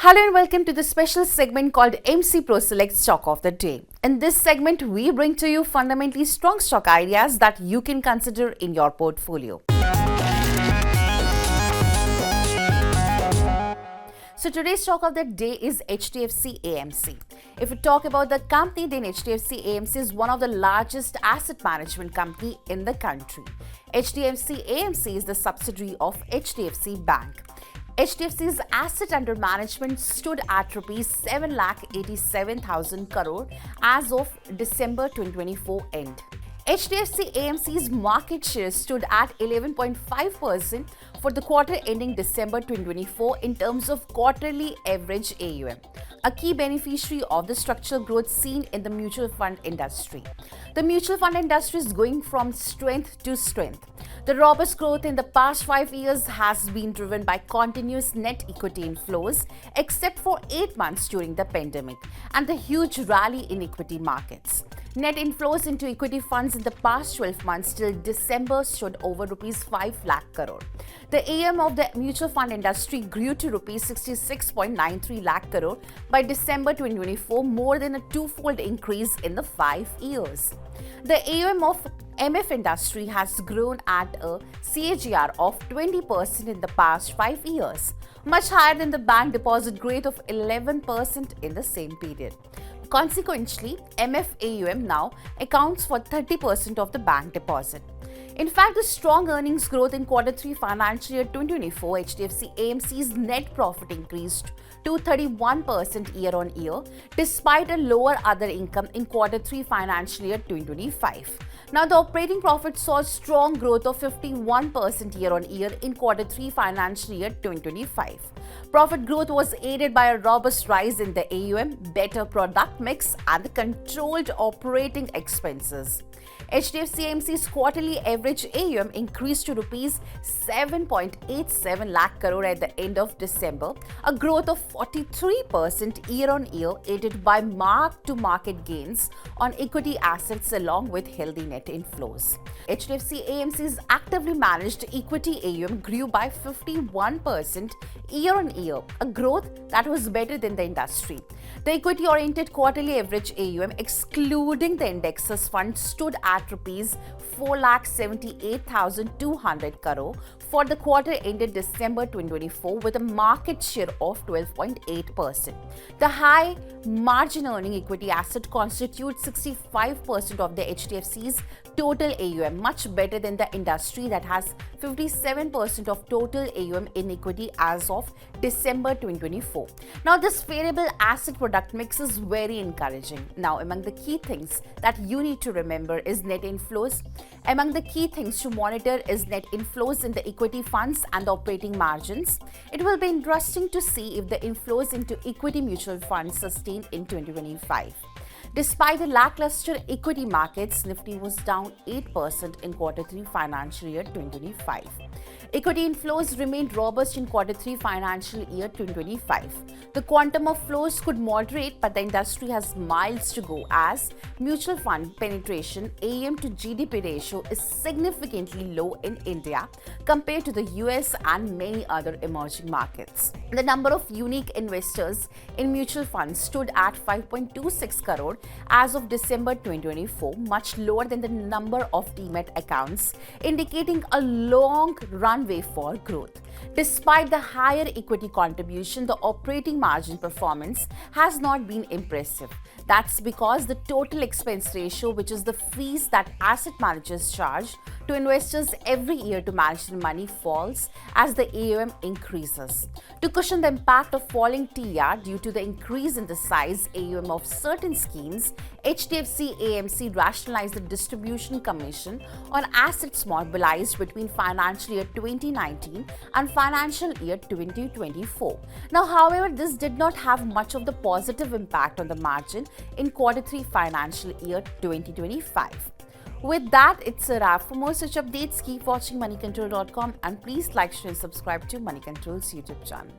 Hello and welcome to the special segment called MC Pro Select Stock of the Day. In this segment, we bring to you fundamentally strong stock ideas that you can consider in your portfolio. So today's stock of the day is HDFC AMC. If we talk about the company, then HDFC AMC is one of the largest asset management company in the country. HDFC AMC is the subsidiary of HDFC Bank. HDFC's asset under management stood at rupees 7,87,000 crore as of December 2024 end. HDFC AMC's market share stood at 11.5% for the quarter ending December 2024 in terms of quarterly average AUM, a key beneficiary of the structural growth seen in the mutual fund industry. The mutual fund industry is going from strength to strength. The robust growth in the past 5 years has been driven by continuous net equity inflows, except for 8 months during the pandemic, and the huge rally in equity markets. Net inflows into equity funds in the past 12 months till December stood over rupees 5 lakh crore. The AUM of the mutual fund industry grew to rupees 66.93 lakh crore by December 2024, more than a twofold increase in the 5 years. The AUM of MF industry has grown at a CAGR of 20% in the past 5 years, much higher than the bank deposit growth of 11% in the same period. Consequently, MF AUM now accounts for 30% of the bank deposit. In fact, the strong earnings growth in Q3 financial year 2024, HDFC AMC's net profit increased to 31% year-on-year, despite a lower other income in Q3 financial year 2025. Now, the operating profit saw strong growth of 51% year-on-year in Q3 financial year 2025. Profit growth was aided by a robust rise in the AUM, better product mix, and the controlled operating expenses. HDFC AMC's quarterly average AUM increased to rupees 7.87 lakh crore at the end of December, a growth of 43% year-on-year, aided by mark-to-market gains on equity assets along with healthy net inflows. HDFC AMC's actively managed equity AUM grew by 51% year-on-year, a growth that was better than the industry. The equity-oriented quarterly average AUM, excluding the indexes fund, stood at rupees 4,78,200 crore for the quarter ended December 2024, with a market share of 12.8%. The high margin earning equity asset constitutes 65% of the HDFC's total AUM, much better than the industry that has 57% of total AUM in equity as of December 2024. Now, this variable asset product mix is very encouraging. Now, among the key things that you need to remember is net inflows. Among the key things to monitor is net inflows in the equity funds and the operating margins. It will be interesting to see if the inflows into equity mutual funds sustain in 2025. Despite the lackluster equity markets, Nifty was down 8% in Q3 financial year 2025. Equity inflows remained robust in Q3 financial year 2025. The quantum of flows could moderate, but the industry has miles to go as mutual fund penetration AUM to GDP ratio is significantly low in India compared to the US and many other emerging markets. The number of unique investors in mutual funds stood at 5.26 crore as of December 2024, much lower than the number of Demat accounts, indicating a long runway for growth. Despite the higher equity contribution, the operating margin performance has not been impressive. That's because the total expense ratio, which is the fees that asset managers charge to investors every year to manage their money, falls as the AUM increases. To cushion the impact of falling TER due to the increase in the size AUM of certain schemes, HDFC AMC rationalized the distribution commission on assets mobilized between financial year 2019 and financial year 2024. Now, however, this did not have much of the positive impact on the margin in Q3 financial year 2025. With that, it's a wrap. For more such updates, keep watching moneycontrol.com and please like, share and subscribe to Money Control's YouTube channel.